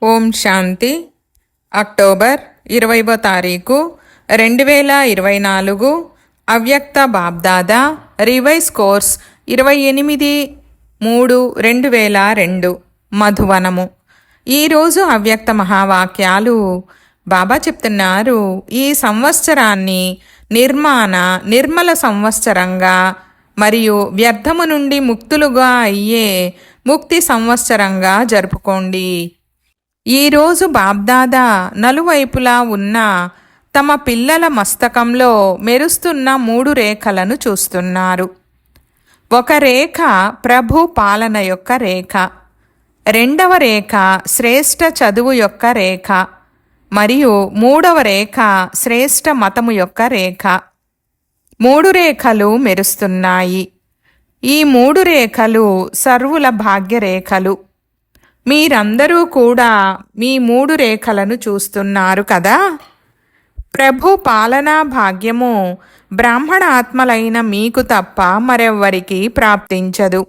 ఓం శాంతి. October 20వ తారీఖు 2024. అవ్యక్త BapDada revise course 28/3/2002 మధువనము. ఈరోజు అవ్యక్త మహావాక్యాలు బాబా చెప్తున్నారు. ఈ సంవత్సరాన్ని నిర్మల సంవత్సరంగా మరియు వ్యర్థము నుండి ముక్తులుగా అయ్యే ముక్తి సంవత్సరంగా జరుపుకోండి. ఈరోజు బాబ్దాదా నలువైపులా ఉన్న తమ పిల్లల మస్తకంలో మెరుస్తున్న 3 రేఖలను చూస్తున్నారు. ఒక రేఖ ప్రభు పాలన యొక్క రేఖ, రెండవ రేఖ శ్రేష్ఠ చదువు యొక్క రేఖ మరియు మూడవ రేఖ శ్రేష్ఠ మతము యొక్క రేఖ. 3 రేఖలు మెరుస్తున్నాయి. ఈ 3 రేఖలు సర్వుల భాగ్యరేఖలు. మీరందరూ కూడా మీ 3 రేఖలను చూస్తున్నారు కదా. ప్రభు పాలనా భాగ్యము బ్రాహ్మణ ఆత్మలైన మీకు తప్ప మరెవ్వరికి ప్రాప్తించదు.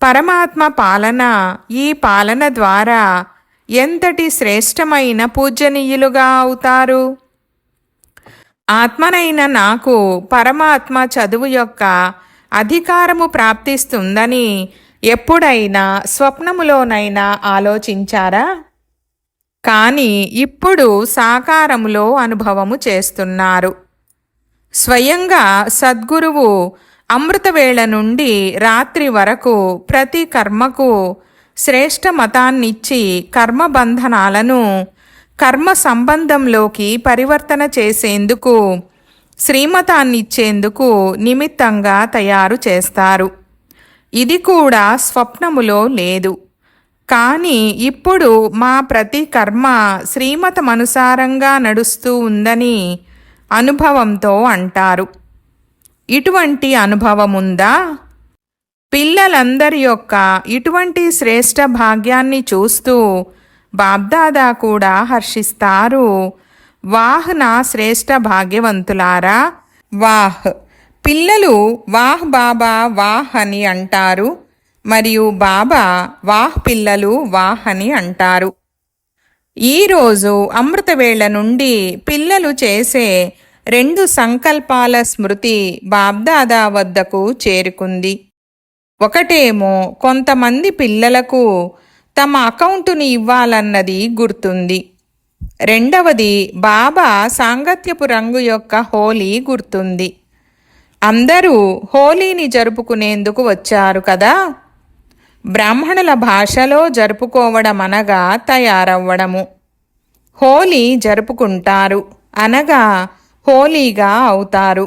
పరమాత్మ పాలన, ఈ పాలన ద్వారా ఎంతటి శ్రేష్టమైన పూజనీయులుగా అవుతారు. ఆత్మనైన నాకు పరమాత్మ చదువు యొక్క అధికారము ప్రాప్తిస్తుందని ఎప్పుడైనా స్వప్నములోనైనా ఆలోచించారా? కానీ ఇప్పుడు సాకారములో అనుభవము చేస్తున్నారు. స్వయంగా సద్గురువు అమృతవేళ నుండి రాత్రి వరకు ప్రతి కర్మకు శ్రేష్ఠ మతాన్నిచ్చి కర్మబంధనాలను కర్మ సంబంధంలోకి పరివర్తన చేసేందుకు శ్రీమతాన్నిచ్చేందుకు నిమిత్తంగా తయారు చేస్తారు. ఇది కూడా స్వప్నములో లేదు. కానీ ఇప్పుడు మా ప్రతి కర్మ శ్రీమతమనుసారంగా నడుస్తూ ఉందని అనుభవంతో అంటారు. ఇటువంటి అనుభవముందా? పిల్లలందరి యొక్క ఇటువంటి శ్రేష్ఠ భాగ్యాన్ని చూస్తూ బాబ్దాదా కూడా హర్షిస్తారు. వాహ్ నా శ్రేష్ఠ భాగ్యవంతులారా, వాహ్. పిల్లలు వాహ్ బాబా వాహ్ అని అంటారు మరియు బాబా వాహ్ పిల్లలు వాహ్ అని అంటారు. ఈరోజు అమృతవేళ నుండి పిల్లలు చేసే 2 సంకల్పాల స్మృతి బాబ్దాదా వద్దకు చేరుకుంది. ఒకటేమో కొంతమంది పిల్లలకు తమ అకౌంటుని ఇవ్వాలన్నది గుర్తుంది. రెండవది బాబా సాంగత్యపు రంగు యొక్క హోలీ గుర్తుంది. అందరూ హోలీని జరుపుకునేందుకు వచ్చారు కదా. బ్రాహ్మణుల భాషలో జరుపుకోవడం అనగా తయారవ్వడము. హోలీ జరుపుకుంటారు అనగా హోలీగా అవుతారు.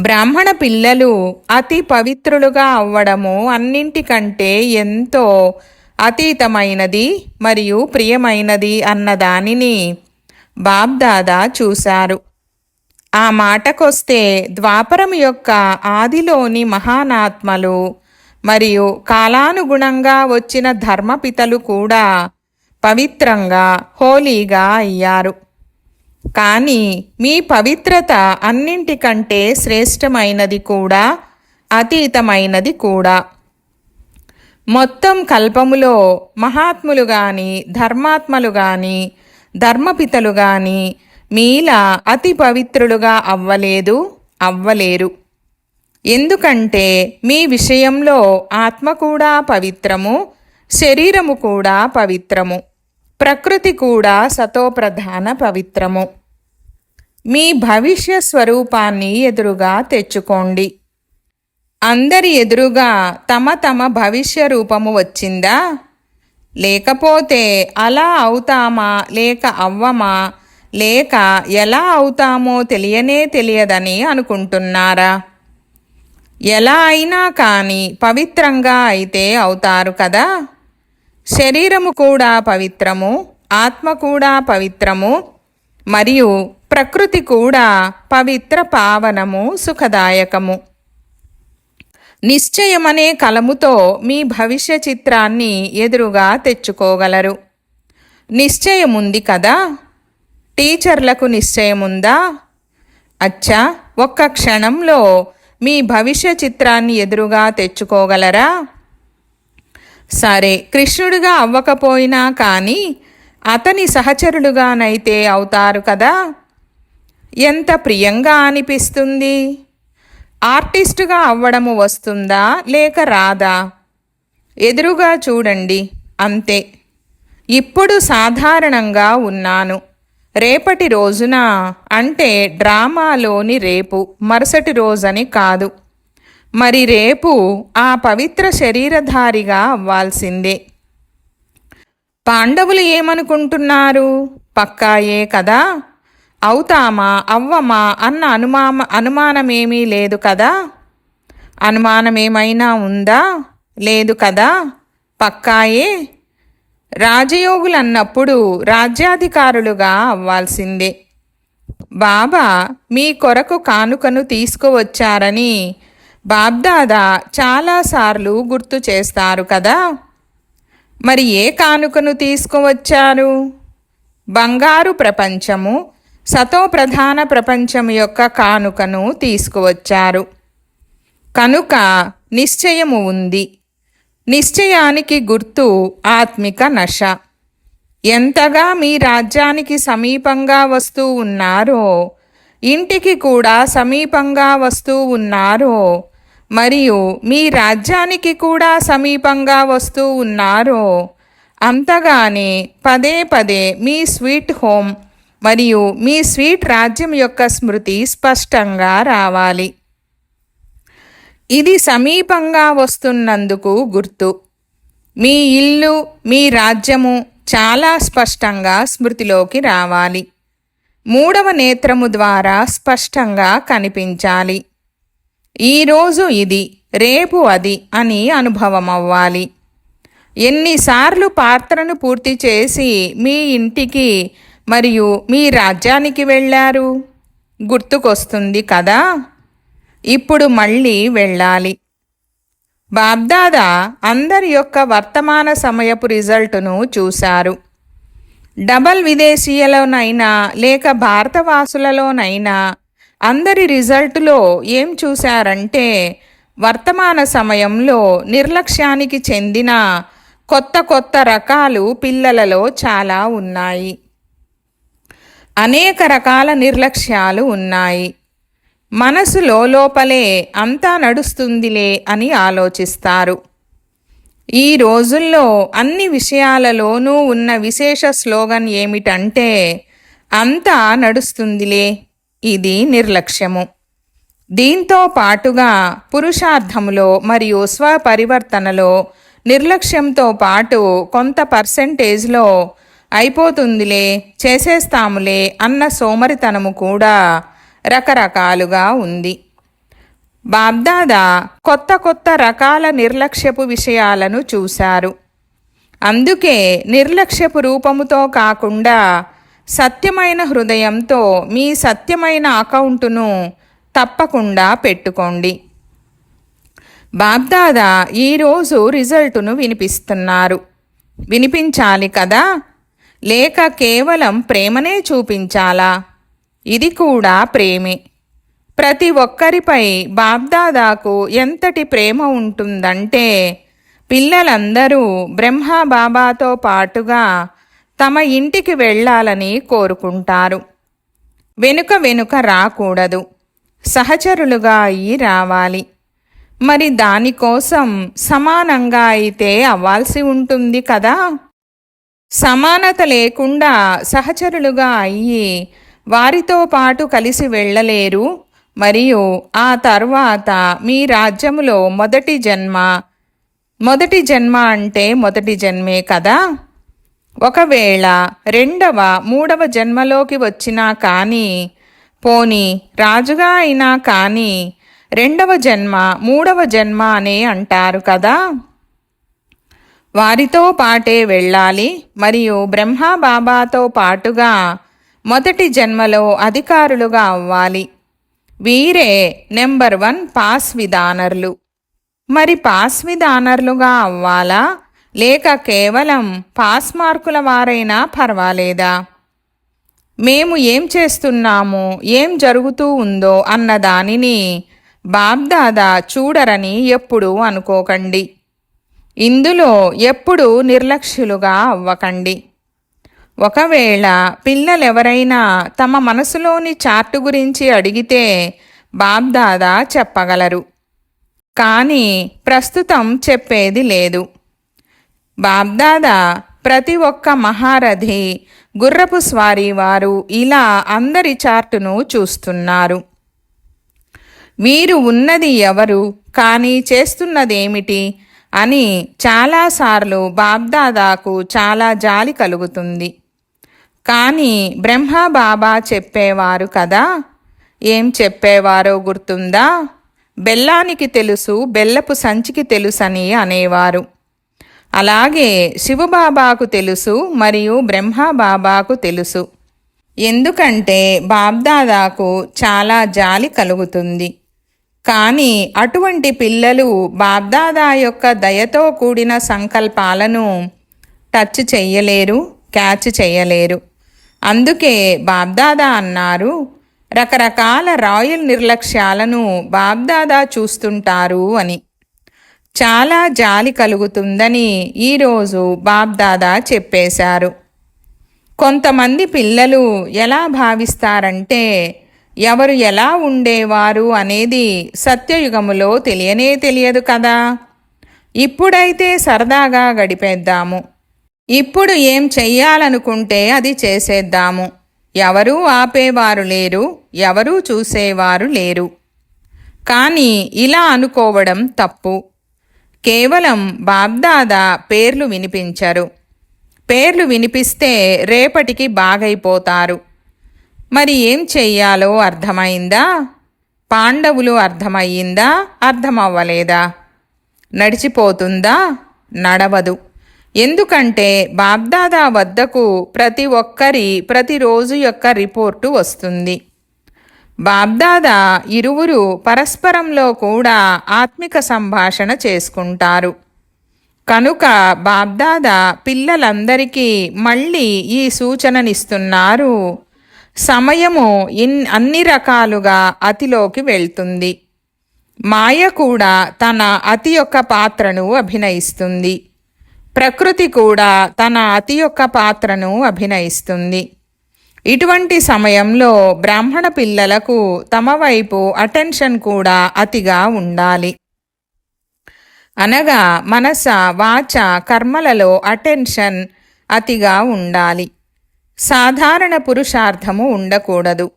బ్రాహ్మణ పిల్లలు అతి పవిత్రులుగా అవ్వడము అన్నింటికంటే ఎంతో అతీతమైనది మరియు ప్రియమైనది అన్నదానిని బాబ్దాదా చూశారు. ఆ మాటకొస్తే ద్వాపరం యొక్క ఆదిలోని మహానాత్మలు మరియు కాలానుగుణంగా వచ్చిన ధర్మపితలు కూడా పవిత్రంగా హోలీగా అయ్యారు. కానీ మీ పవిత్రత అన్నింటికంటే శ్రేష్టమైనది కూడా అతీతమైనది కూడా. మొత్తం కల్పములో మహాత్ములు గాని ధర్మాత్మలు గాని ధర్మపితలు గాని మీలా అతి పవిత్రులుగా అవ్వలేరు. ఎందుకంటే మీ విషయంలో ఆత్మ కూడా పవిత్రము, శరీరము కూడా పవిత్రము, ప్రకృతి కూడా సతోప్రధాన పవిత్రము. మీ భవిష్య స్వరూపాన్ని ఎదురుగా తెచ్చుకోండి. అందరి ఎదురుగా తమ తమ భవిష్య రూపము వచ్చిందా? లేకపోతే అలా అవుతామా లేక అవ్వమా లేక ఎలా అవుతామో తెలియదని అనుకుంటున్నారా? ఎలా అయినా కానీ పవిత్రంగా అయితే అవుతారు కదా. శరీరము కూడా పవిత్రము, ఆత్మ కూడా పవిత్రము మరియు ప్రకృతి కూడా పవిత్ర పావనము సుఖదాయకము. నిశ్చయమనే కలముతో మీ భవిష్య చిత్రాన్ని ఎదురుగా తెచ్చుకోగలరు. నిశ్చయముంది కదా. టీచర్లకు నిశ్చయముందా? అచ్చా, ఒక్క క్షణంలో మీ భవిష్య చిత్రాన్ని ఎదురుగా తెచ్చుకోగలరా? సరే, కృష్ణుడిగా అవ్వకపోయినా కానీ అతని సహచరులుగానైతే అవుతారు కదా. ఎంత ప్రియంగా అనిపిస్తుంది. ఆర్టిస్టుగా అవ్వడము వస్తుందా లేక రాదా? ఎదురుగా చూడండి, అంతే. ఇప్పుడు సాధారణంగా ఉన్నాను. రేపటి రోజున అంటే డ్రామాలోని రేపు, మరుసటి రోజని కాదు. మరి రేపు ఆ పవిత్ర శరీరధారిగా అవ్వాల్సిందే. పాండవులు ఏమనుకుంటున్నారు? పక్కాయే కదా. అవుతామా అవ్వమా అన్న అనుమానమేమీ లేదు కదా. అనుమానమేమైనా ఉందా? లేదు కదా. పక్కాయే. రాజయోగులన్నప్పుడు రాజ్యాధికారులుగా అవ్వాల్సిందే. బాబా మీ కొరకు కానుకను తీసుకువచ్చారని బాబ్దాదా చాలాసార్లు గుర్తు చేస్తారు కదా. మరి ఏ కానుకను తీసుకువచ్చారు? బంగారు ప్రపంచము, సతోప్రధాన ప్రపంచం యొక్క కానుకను తీసుకువచ్చారు. కనుక నిశ్చయము ఉంది. నిశ్చయానికి గుర్తు ఆత్మిక నశ. ఎంతగా మీ రాజ్యానికి సమీపంగా వస్తూ ఉన్నారో, ఇంటికి కూడా సమీపంగా వస్తూ ఉన్నారో, మరియు మీ రాజ్యానికి కూడా సమీపంగా వస్తూ ఉన్నారో, అంతగానే పదే పదే మీ స్వీట్ హోమ్ మరియు మీ స్వీట్ రాజ్యం యొక్క స్మృతి స్పష్టంగా రావాలి. ఇది సమీపంగా వస్తున్నందుకు గుర్తు. మీ ఇల్లు, మీ రాజ్యము చాలా స్పష్టంగా స్మృతిలోకి రావాలి. మూడవ నేత్రము ద్వారా స్పష్టంగా కనిపించాలి. ఈరోజు ఇది, రేపు అది అని అనుభవం అవ్వాలి. ఎన్నిసార్లు పాత్రను పూర్తి చేసి మీ ఇంటికి మరియు మీ రాజ్యానికి వెళ్ళారు? గుర్తుకొస్తుంది కదా. ఇప్పుడు మళ్ళీ వెళ్ళాలి. బాబ్దాదా అందరి యొక్క వర్తమాన సమయపు రిజల్టును చూశారు. డబల్ విదేశీయులలోనైనా లేక భారతవాసులలోనైనా అందరి రిజల్టులో ఏం చూశారంటే, వర్తమాన సమయంలో నిర్లక్ష్యానికి చెందిన కొత్త కొత్త రకాలు పిల్లలలో చాలా ఉన్నాయి. అనేక రకాల నిర్లక్ష్యాలు ఉన్నాయి. మనసులో లోపలే అంతా నడుస్తుందిలే అని ఆలోచిస్తారు. ఈ రోజుల్లో అన్ని విషయాలలోనూ ఉన్న విశేష స్లోగన్ ఏమిటంటే, అంతా నడుస్తుందిలే. ఇది నిర్లక్ష్యము. దీంతో పాటుగా పురుషార్థములో మరియు స్వపరివర్తనలో నిర్లక్ష్యంతో పాటు కొంత పర్సెంటేజ్లో అయిపోతుందిలే, చేసేస్తాములే అన్న సోమరితనము కూడా రకరకాలుగా ఉంది. బాబ్దాదా కొత్త కొత్త రకాల నిర్లక్ష్యపు విషయాలను చూశారు. అందుకే నిర్లక్ష్యపు రూపముతో కాకుండా సత్యమైన హృదయంతో మీ సత్యమైన అకౌంటును తప్పకుండా పెట్టుకోండి. బాబ్దాదా ఈరోజు రిజల్టును వినిపిస్తున్నారు. వినిపించాలి కదా, లేక కేవలం ప్రేమనే చూపించాలా? ఇది కూడా ప్రేమే. ప్రతి ఒక్కరిపై బాబ్దాదాకు ఎంతటి ప్రేమ ఉంటుందంటే, పిల్లలందరూ బ్రహ్మా బాబాతో పాటుగా తమ ఇంటికి వెళ్ళాలని కోరుకుంటారు. వెనుక వెనుక రాకూడదు, సహచరులుగా అయి రావాలి. మరి దానికోసం సమానంగా అయితే అవ్వాల్సి ఉంటుంది కదా. సమానత లేకుండా సహచరులుగా అయ్యి వారితో పాటు కలిసి వెళ్ళలేరు. మరియు ఆ తర్వాత మీ రాజ్యములో మొదటి జన్మ అంటే మొదటి జన్మే కదా. ఒకవేళ రెండవ మూడవ జన్మలోకి వచ్చినా కానీ, పోనీ రాజుగా అయినా కానీ రెండవ జన్మ మూడవ జన్మ అనే అంటారు కదా. వారితో పాటే వెళ్ళాలి మరియు బ్రహ్మా బాబాతో పాటుగా మొదటి జన్మలో అధికారులుగా అవ్వాలి. వీరే నెంబర్ 1 పాస్ విధానర్లు. మరి పాస్ విధానర్లుగా అవ్వాలా లేక కేవలం పాస్ మార్కుల వారైనా పర్వాలేదా? మేము ఏం చేస్తున్నాము, ఏం జరుగుతూ ఉందో అన్న దానిని బాబ్దాదా చూడరని ఎప్పుడూ అనుకోకండి. ఇందులో ఎప్పుడూ నిర్లక్ష్యులుగా అవ్వకండి. ఒకవేళ పిల్లలెవరైనా తమ మనసులోని చార్టు గురించి అడిగితే బాబ్దాదా చెప్పగలరు, కానీ ప్రస్తుతం చెప్పేది లేదు. బాబ్దాదా ప్రతి ఒక్క మహారథి, గుర్రపు స్వారీ వారు ఇలా అందరి చార్టును చూస్తున్నారు. వీరు ఉన్నది ఎవరు, కానీ చేస్తున్నదేమిటి అని చాలాసార్లు బాబ్దాదాకు చాలా జాలి కలుగుతుంది. కానీ బ్రహ్మబాబా చెప్పేవారు కదా, ఏం చెప్పేవారో గుర్తుందా? బెల్లానికి తెలుసు, బెల్లపు సంచికి తెలుసని అనేవారు. అలాగే శివబాబాకు తెలుసు మరియు బ్రహ్మబాబాకు తెలుసు. ఎందుకంటే బాబ్దాదాకు చాలా జాలి కలుగుతుంది. కానీ అటువంటి పిల్లలు బాబ్దాదా యొక్క దయతో కూడిన సంకల్పాలను టచ్ చెయ్యలేరు, క్యాచ్ చెయ్యలేరు. అందుకే బాబ్దాదా అన్నారు, రకరకాల రాయల్ నిర్లక్ష్యాలను బాబ్దాదా చూస్తుంటారు అని. చాలా జాలి కలుగుతుందని ఈరోజు బాబ్దాదా చెప్పేశారు. కొంతమంది పిల్లలు ఎలా భావిస్తారంటే ఎవరు ఎలా ఉండేవారు అనేది సత్యయుగములో తెలియనే తెలియదు కదా. ఇప్పుడైతే సరదాగా గడిపేద్దాము, ఇప్పుడు ఏం చెయ్యాలనుకుంటే అది చేసేద్దాము, ఎవరూ ఆపేవారు లేరు, ఎవరూ చూసేవారు లేరు. కానీ ఇలా అనుకోవడం తప్పు. కేవలం బాబ్దాదా పేర్లు వినిపించరు. పేర్లు వినిపిస్తే రేపటికి బాగైపోతారు. మరి ఏం చెయ్యాలో అర్థమైందా? పాండవులు అర్థమయ్యిందా? అర్థమవ్వలేదా? నడిచిపోతుందా? నడవదు. ఎందుకంటే బాబ్దాదా వద్దకు ప్రతి ఒక్కరి ప్రతిరోజు యొక్క రిపోర్టు వస్తుంది. బాబ్దాదా ఇరువురు పరస్పరంలో కూడా ఆత్మిక సంభాషణ చేసుకుంటారు. కనుక బాబ్దాదా పిల్లలందరికీ మళ్ళీ ఈ సూచననిస్తున్నారు, సమయము అన్ని రకాలుగా అతిలోకి వెళ్తుంది. మాయ కూడా తన అతి యొక్క పాత్రను అభినయిస్తుంది. ప్రకృతి కూడా తన అతి యొక్క పాత్రను అభినయిస్తుంది. ఇటువంటి సమయంలో బ్రాహ్మణ పిల్లలకు తమ వైపు అటెన్షన్ కూడా అతిగా ఉండాలి. అనగా మనస, వాచ, కర్మలలో అటెన్షన్ అతిగా ఉండాలి. సాధారణ పురుషార్థము ఉండకూడదు.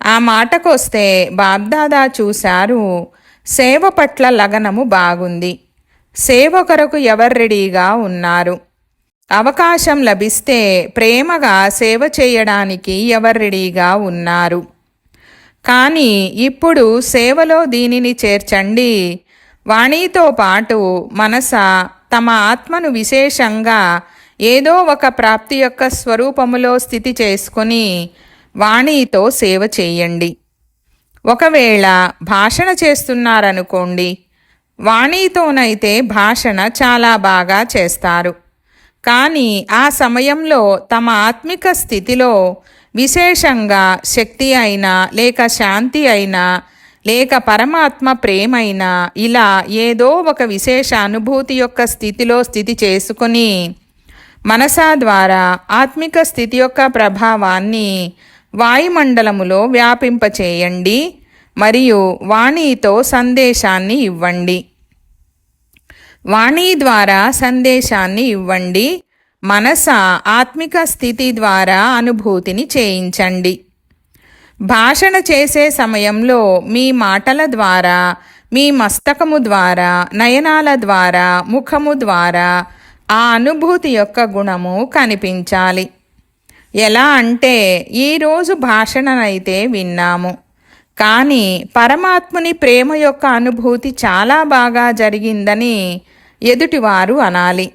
ఆ మాటకొస్తే బాబ్దాదా చూశారు, సేవ పట్ల లగనము బాగుంది. సేవ కొరకు ఎవరు రెడీగా ఉన్నారు? అవకాశం లభిస్తే ప్రేమగా సేవ చేయడానికి ఎవరు రెడీగా ఉన్నారు? కానీ ఇప్పుడు సేవలో దీనిని చేర్చండి. వాణితో పాటు మనస తమ ఆత్మను విశేషంగా ఏదో ఒక ప్రాప్తి యొక్క స్వరూపములో స్థితి చేసుకుని వాణితో సేవ చేయండి. ఒకవేళ భాషణ చేస్తున్నారనుకోండి, వాణితోనైతే భాషణ చాలా బాగా చేస్తారు. కానీ ఆ సమయంలో తమ ఆత్మిక స్థితిలో విశేషంగా శక్తి అయినా లేక శాంతి అయినా లేక పరమాత్మ ప్రేమైనా ఇలా ఏదో ఒక విశేష అనుభూతి యొక్క స్థితిలో స్థితి చేసుకుని మనసా ద్వారా ఆత్మిక స్థితి యొక్క ప్రభావాన్ని వాయుమండలములో వ్యాపింపచేయండి మరియు వాణితో సందేశాన్ని ఇవ్వండి. వాణి ద్వారా సందేశాన్ని ఇవ్వండి. మనస ఆత్మిక స్థితి ద్వారా అనుభూతిని చేయించండి. భాషణ చేసే సమయంలో మీ మాటల ద్వారా, మీ మస్తకము ద్వారా, నయనాల ద్వారా, ముఖము ద్వారా ఆ అనుభూతి యొక్క గుణము కనిపించాలి. ఎలా అంటే ఈరోజు భాషణనైతే విన్నాము, కానీ పరమాత్ముని ప్రేమ యొక్క అనుభూతి చాలా బాగా జరిగిందని ఎదుటివారు అనాలి.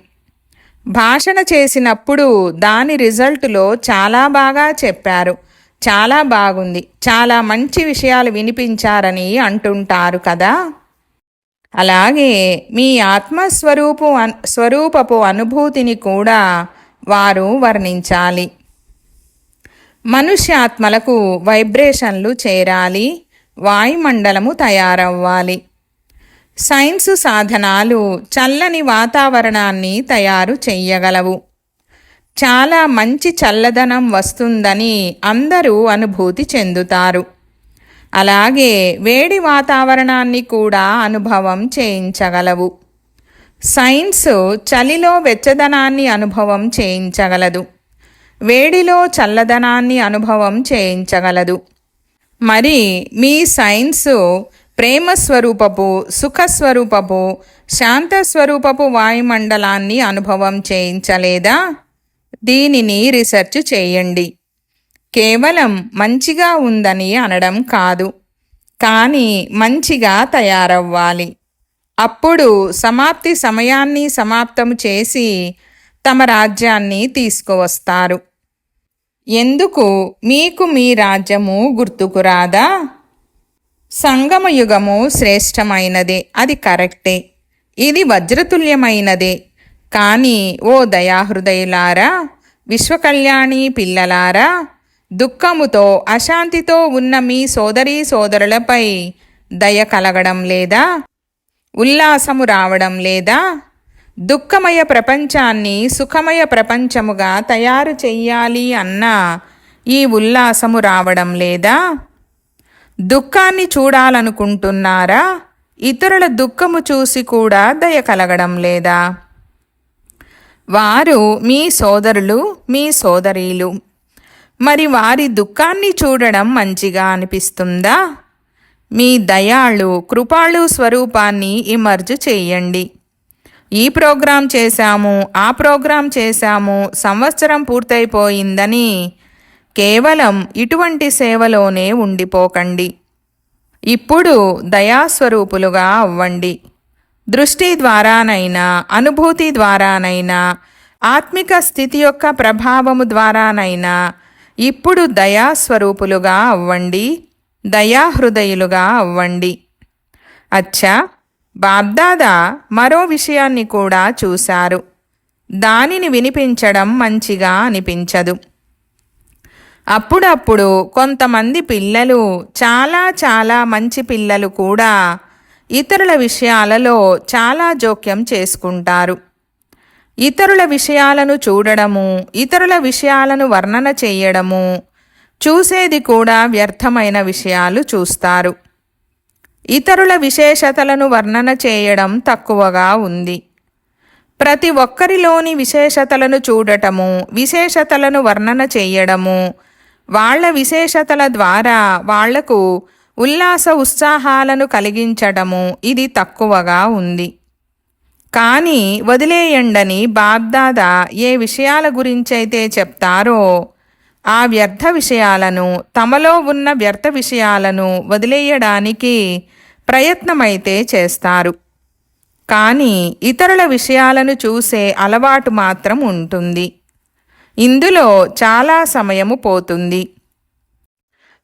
భాషణ చేసినప్పుడు దాని రిజల్టులో చాలా బాగా చెప్పారు, చాలా బాగుంది, చాలా మంచి విషయాలు వినిపించారని అంటుంటారు కదా. అలాగే మీ స్వరూపపు అనుభూతిని కూడా వారు వర్ణించాలి. మనుష్యాత్మలకు వైబ్రేషన్లు చేరాలి, వాయుమండలము తయారవ్వాలి. సైన్సు సాధనాలు చల్లని వాతావరణాన్ని తయారు చెయ్యగలవు. చాలా మంచి చల్లదనం వస్తుందని అందరూ అనుభూతి చెందుతారు. అలాగే వేడి వాతావరణాన్ని కూడా అనుభవం చేయించగలవు. సైన్స్ చలిలో వెచ్చదనాన్ని అనుభవం చేయించగలదు. వేడిలో చల్లదనాన్ని అనుభవం చేయించగలదు. మరి మీ సైన్సు ప్రేమస్వరూపపు, సుఖస్వరూపపు, శాంతస్వరూపపు వాయుమండలాన్ని అనుభవం చేయించలేదా? దీనిని రీసెర్చ్ చేయండి. కేవలం మంచిగా ఉందని అనడం కాదు, కానీ మంచిగా తయారవ్వాలి. అప్పుడు సమాప్తి సమయాన్ని సమాప్తం చేసి తమ రాజ్యాన్ని తీసుకువస్తారు. ఎందుకు మీకు మీ రాజ్యము గుర్తుకు రాదా? సంగమయుగము శ్రేష్టమైనదే, అది కరెక్టే. ఇది వజ్రతుల్యమైనదే. కానీ ఓ దయాహృదయులారా, విశ్వకళ్యాణి పిల్లలారా, దుఃఖముతో అశాంతితో ఉన్న మీ సోదరీ సోదరులపై దయ కలగడం లేదా? ఉల్లాసము రావడం లేదా? దుఃఖమయ ప్రపంచాన్ని సుఖమయ ప్రపంచముగా తయారు చెయ్యాలి అన్న ఈ ఉల్లాసము రావడం లేదా? దుఃఖాన్ని చూడాలనుకుంటున్నారా? ఇతరుల దుఃఖము చూసి కూడా దయ కలగడం లేదా? వారు మీ సోదరులు, మీ సోదరీలు. మరి వారి దుఃఖాన్ని చూడడం మంచిగా అనిపిస్తుందా? మీ దయాళు, కృపాళు స్వరూపాన్ని ఇమర్జ్ చేయండి. ఈ ప్రోగ్రాం చేశాము, ఆ ప్రోగ్రాం చేశాము, సంవత్సరం పూర్తయిపోయిందని కేవలం ఇటువంటి సేవలోనే ఉండిపోకండి. ఇప్పుడు దయాస్వరూపులుగా అవ్వండి. దృష్టి ద్వారానైనా, అనుభూతి ద్వారానైనా, ఆత్మిక స్థితి యొక్క ప్రభావము ద్వారానైనా ఇప్పుడు దయాస్వరూపులుగా అవ్వండి, దయాహృదయులుగా అవ్వండి. అచ్చా, బాబ్దాదా మరో విషయాన్ని కూడా చూశారు. దానిని వినిపించడం మంచిగా అనిపించదు. అప్పుడప్పుడు కొంతమంది పిల్లలు, చాలా చాలా మంచి పిల్లలు కూడా ఇతరుల విషయాలలో చాలా జోక్యం చేసుకుంటారు. ఇతరుల విషయాలను చూడడము, ఇతరుల విషయాలను వర్ణన చేయడము, చూసేది కూడా వ్యర్థమైన విషయాలు చూస్తారు. ఇతరుల విశేషతలను వర్ణన చేయడం తక్కువగా ఉంది. ప్రతి ఒక్కరిలోని విశేషతలను చూడటము, విశేషతలను వర్ణన చేయడము, వాళ్ల విశేషతల ద్వారా వాళ్లకు ఉల్లాస ఉత్సాహాలను కలిగించడము ఇది తక్కువగా ఉంది. కానీ వదిలేయండని బాబ్దాదా ఏ విషయాల గురించైతే చెప్తారో ఆ వ్యర్థ విషయాలను, తమలో ఉన్న వ్యర్థ విషయాలను వదిలేయడానికి ప్రయత్నమైతే చేస్తారు. కానీ ఇతరుల విషయాలను చూసే అలవాటు మాత్రం ఉంటుంది. ఇందులో చాలా సమయము పోతుంది.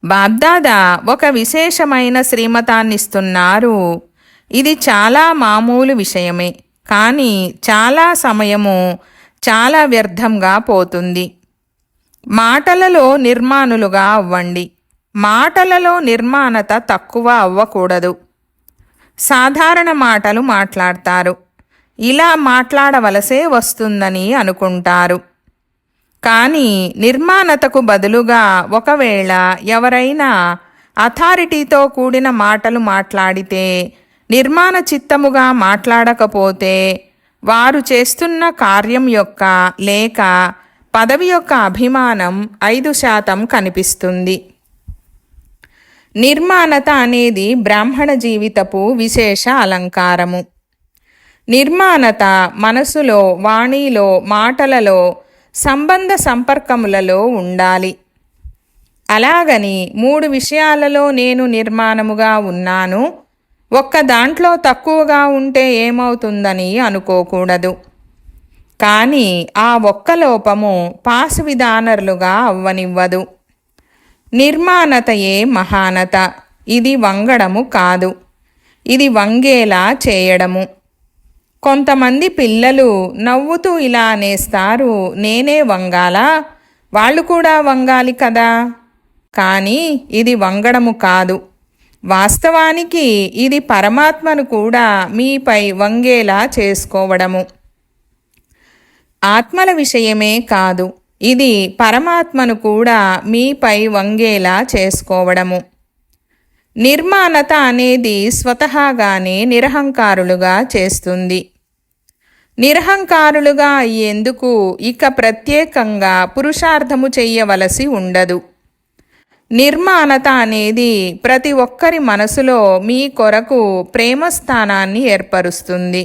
బాబ్దాదా ఒక విశేషమైన శ్రీమతాన్నిస్తున్నారు. ఇది చాలా మామూలు విషయమే, కానీ చాలా సమయము చాలా వ్యర్థంగా పోతుంది. మాటలలో నిర్మాణులుగా అవ్వండి. మాటలలో నిర్మాణత తక్కువ అవ్వకూడదు. సాధారణ మాటలు మాట్లాడతారు. ఇలా మాట్లాడవలసే వస్తుందని అనుకుంటారు. కానీ నిర్మాణతకు బదులుగా ఒకవేళ ఎవరైనా అథారిటీతో కూడిన మాటలు మాట్లాడితే, నిర్మాణ చిత్తముగా మాట్లాడకపోతే, వారు చేస్తున్న కార్యం యొక్క లేక పదవి యొక్క అభిమానం 5% కనిపిస్తుంది. నిర్మాణత అనేది బ్రాహ్మణ జీవితపు విశేష అలంకారము. నిర్మాణత మనసులో, వాణిలో, మాటలలో, సంబంధ సంపర్కములలో ఉండాలి. అలాగని 3 విషయాలలో నేను నిర్మాణముగా ఉన్నాను, ఒక్క దాంట్లో తక్కువగా ఉంటే ఏమవుతుందని అనుకోకూడదు. కానీ ఆ ఒక్క లోపము పాసు విధానరులుగా అవ్వనివ్వదు. నిర్మాణతయే మహానత. ఇది వంగడము కాదు, ఇది వంగేలా చేయడము. కొంతమంది పిల్లలు నవ్వుతూ ఇలా అనేస్తారు, నేనే వంగాలా, వాళ్ళు కూడా వంగాలి కదా. కానీ ఇది వంగడము కాదు, వాస్తవానికి ఇది పరమాత్మను కూడా మీపై వంగేలా చేసుకోవడము. ఆత్మల విషయమే కాదు, ఇది పరమాత్మను కూడా మీపై వంగేలా చేసుకోవడము. నిర్మాణత అనేది స్వతహాగానే నిరహంకారులుగా చేస్తుంది. నిరహంకారులుగా అయ్యేందుకు ఇక ప్రత్యేకంగా పురుషార్థము చెయ్యవలసి ఉండదు. నిర్మాణత అనేది ప్రతి ఒక్కరి మనసులో మీ కొరకు ప్రేమస్థానాన్ని ఏర్పరుస్తుంది.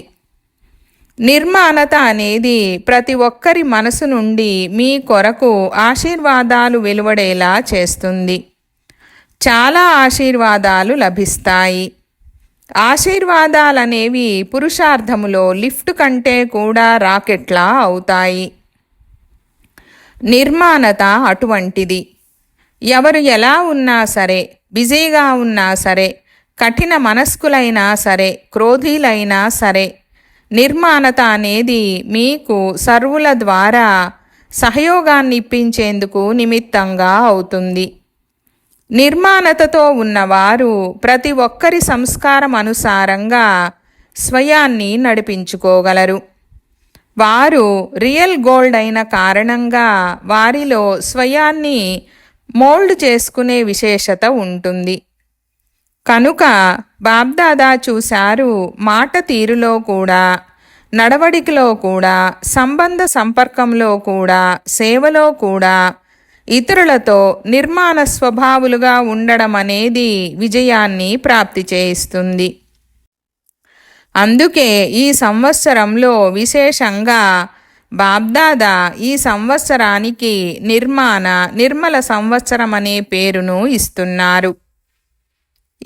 నిర్మాణత అనేది ప్రతి ఒక్కరి మనసు నుండి మీ కొరకు ఆశీర్వాదాలు వెలువడేలా చేస్తుంది. చాలా ఆశీర్వాదాలు లభిస్తాయి. ఆశీర్వాదాలనేవి పురుషార్థములో లిఫ్ట్ కంటే కూడా రాకెట్లా అవుతాయి. నిర్మాణత అటువంటిది. ఎవరు ఎలా ఉన్నా సరే, బిజీగా ఉన్నా సరే, కఠిన మనస్కులైనా సరే, క్రోధీలైనా సరే, నిర్మాణత అనేది మీకు సర్వుల ద్వారా సహయోగాన్ని ఇప్పించేందుకు నిమిత్తంగా అవుతుంది. నిర్మాణతతో ఉన్నవారు ప్రతి ఒక్కరి సంస్కారం అనుసారంగా స్వయాన్ని నడిపించుకోగలరు. వారు రియల్ గోల్డ్ అయిన కారణంగా వారిలో స్వయాన్ని మోల్డ్ చేసుకునే విశేషత ఉంటుంది. కనుక బాబ్దాదా చూశారు, మాట తీరులో కూడా, నడవడికలో కూడా, సంబంధ సంపర్కంలో కూడా, సేవలో కూడా ఇతరులతో నిర్మాణ స్వభావులుగా ఉండడం అనేది విజయాన్ని ప్రాప్తి చేయిస్తుంది. అందుకే ఈ సంవత్సరంలో విశేషంగా బాబ్దాదా ఈ సంవత్సరానికి నిర్మల సంవత్సరం అనే పేరును ఇస్తున్నారు.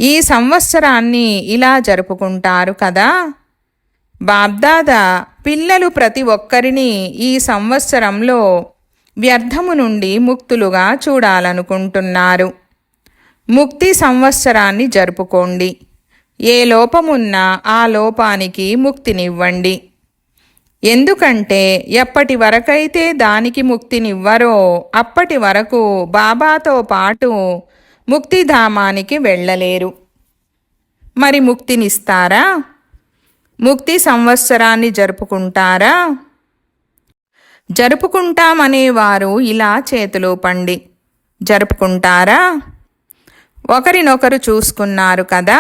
ఈ సంవత్సరాన్ని ఇలా జరుపుకుంటారు కదా. బాబ్దాదా పిల్లలు ప్రతి ఒక్కరిని ఈ సంవత్సరంలో వ్యర్థము నుండి ముక్తులుగా చూడాలనుకుంటున్నారు. ముక్తి సంవత్సరాన్ని జరుపుకోండి. ఏ లోపమున్నా ఆ లోపానికి ముక్తినివ్వండి. ఎందుకంటే ఎప్పటి వరకైతే దానికి ముక్తినివ్వరో అప్పటి వరకు బాబాతో పాటు ముక్తిధామానికి వెళ్ళలేరు. మరి ముక్తినిస్తారా? ముక్తి సంవత్సరాన్ని జరుపుకుంటారా? జరుపుకుంటామనేవారు ఇలా చేతులూపండి. జరుపుకుంటారా? ఒకరినొకరు చూసుకున్నారు కదా,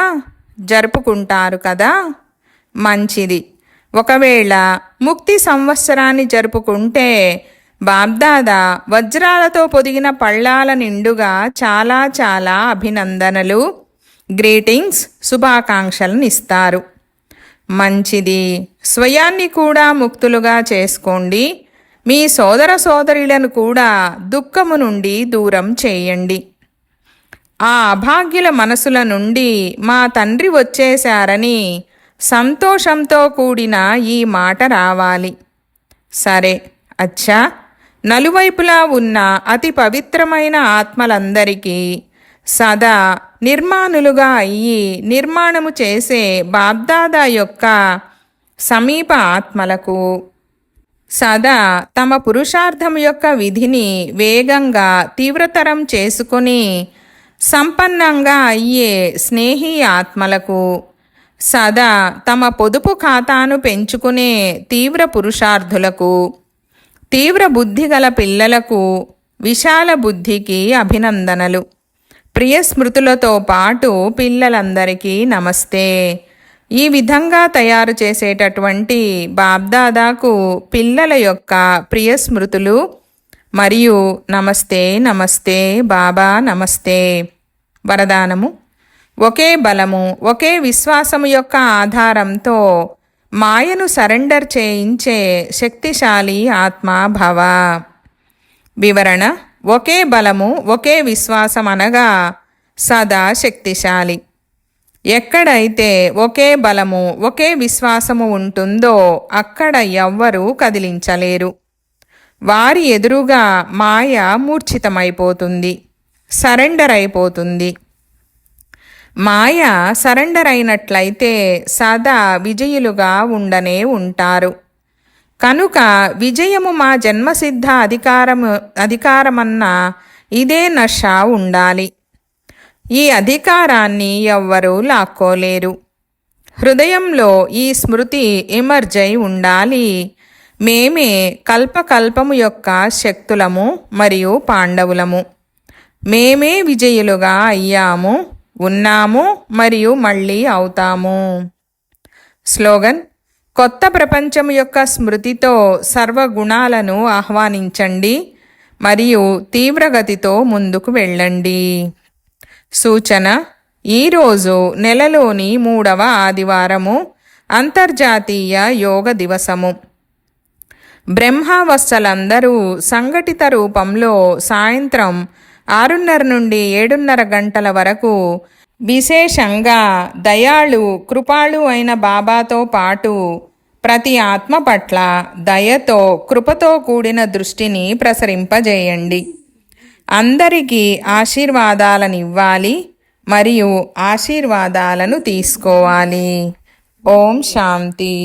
జరుపుకుంటారు కదా. మంచిది. ఒకవేళ ముక్తి సంవత్సరాన్ని జరుపుకుంటే బాబ్దాదా వజ్రాలతో పొదిగిన పళ్ళాల నిండుగా చాలా చాలా అభినందనలు, గ్రీటింగ్స్, శుభాకాంక్షలను ఇస్తారు. మంచిది. స్వయాన్ని కూడా ముక్తులుగా చేసుకోండి. మీ సోదర సోదరులను కూడా దుఃఖము నుండి దూరం చేయండి. ఆ అభాగ్యుల మనసుల నుండి మా తండ్రి వచ్చేశారని సంతోషంతో కూడిన ఈ మాట రావాలి. సరే, అచ్చా. నలువైపులా ఉన్న అతి పవిత్రమైన ఆత్మలందరికీ సదా నిర్మాణులుగా అయ్యి నిర్మాణము చేసే బాబ్దాదా యొక్క సమీప ఆత్మలకు సదా తమ పురుషార్థం యొక్క విధిని వేగంగా తీవ్రతరం చేసుకుని సంపన్నంగా అయ్యే స్నేహి ఆత్మలకు, సదా తమ పొదుపు ఖాతాను పెంచుకునే తీవ్ర పురుషార్థులకు, తీవ్ర బుద్ధి గల పిల్లలకు, విశాల బుద్ధికి అభినందనలు. ప్రియ స్మృతులతో పాటు పిల్లలందరికీ నమస్తే. ఈ విధంగా తయారు చేసేటటువంటి బాబ్దాదాకు పిల్లల యొక్క ప్రియ స్మృతులు మరియు నమస్తే నమస్తే బాబా నమస్తే. వరదానము: ఒకే బలము, ఒకే విశ్వాసము యొక్క ఆధారంతో మాయను సరెండర్ చేయించే శక్తిశాలి ఆత్మ భవ. వివరణ: ఒకే బలము, ఒకే విశ్వాసం అనగా సదా శక్తిశాలి. ఎక్కడైతే ఒకే బలము, ఒకే విశ్వాసము ఉంటుందో అక్కడ ఎవ్వరూ కదిలించలేరు. వారి ఎదురుగా మాయ మూర్ఛితమైపోతుంది, సరెండర్ అయిపోతుంది. మాయ సరెండర్ అయినట్లయితే సదా విజయులుగా ఉండనే ఉంటారు. కనుక విజయము మా జన్మసిద్ధ అధికారమన్న ఇదే నష ఉండాలి. ఈ అధికారాన్ని ఎవ్వరూ లాక్కోలేరు. హృదయంలో ఈ స్మృతి ఇమర్జై ఉండాలి. మేమే కల్పకల్పము యొక్క శక్తులము మరియు పాండవులము. మేమే విజయులుగా అయ్యాము, ఉన్నాము మరియు మళ్ళీ అవుతాము. స్లోగన్: కొత్త ప్రపంచం యొక్క స్మృతితో సర్వగుణాలను ఆహ్వానించండి మరియు తీవ్రగతితో ముందుకు వెళ్ళండి. సూచన: ఈరోజు నెలలోని 3వ ఆదివారము, అంతర్జాతీయ యోగ దివసము. బ్రహ్మావస్థలందరూ సంఘటిత రూపంలో సాయంత్రం 6:30 నుండి 7:30 గంటల వరకు విశేషంగా దయాళు కృపాళు అయిన బాబాతో పాటు ప్రతి ఆత్మ పట్ల దయతో కృపతో కూడిన దృష్టిని ప్రసరింపజేయండి. అందరికీ ఆశీర్వాదాలనివ్వాలి మరియు ఆశీర్వాదాలను తీసుకోవాలి. ఓం శాంతి.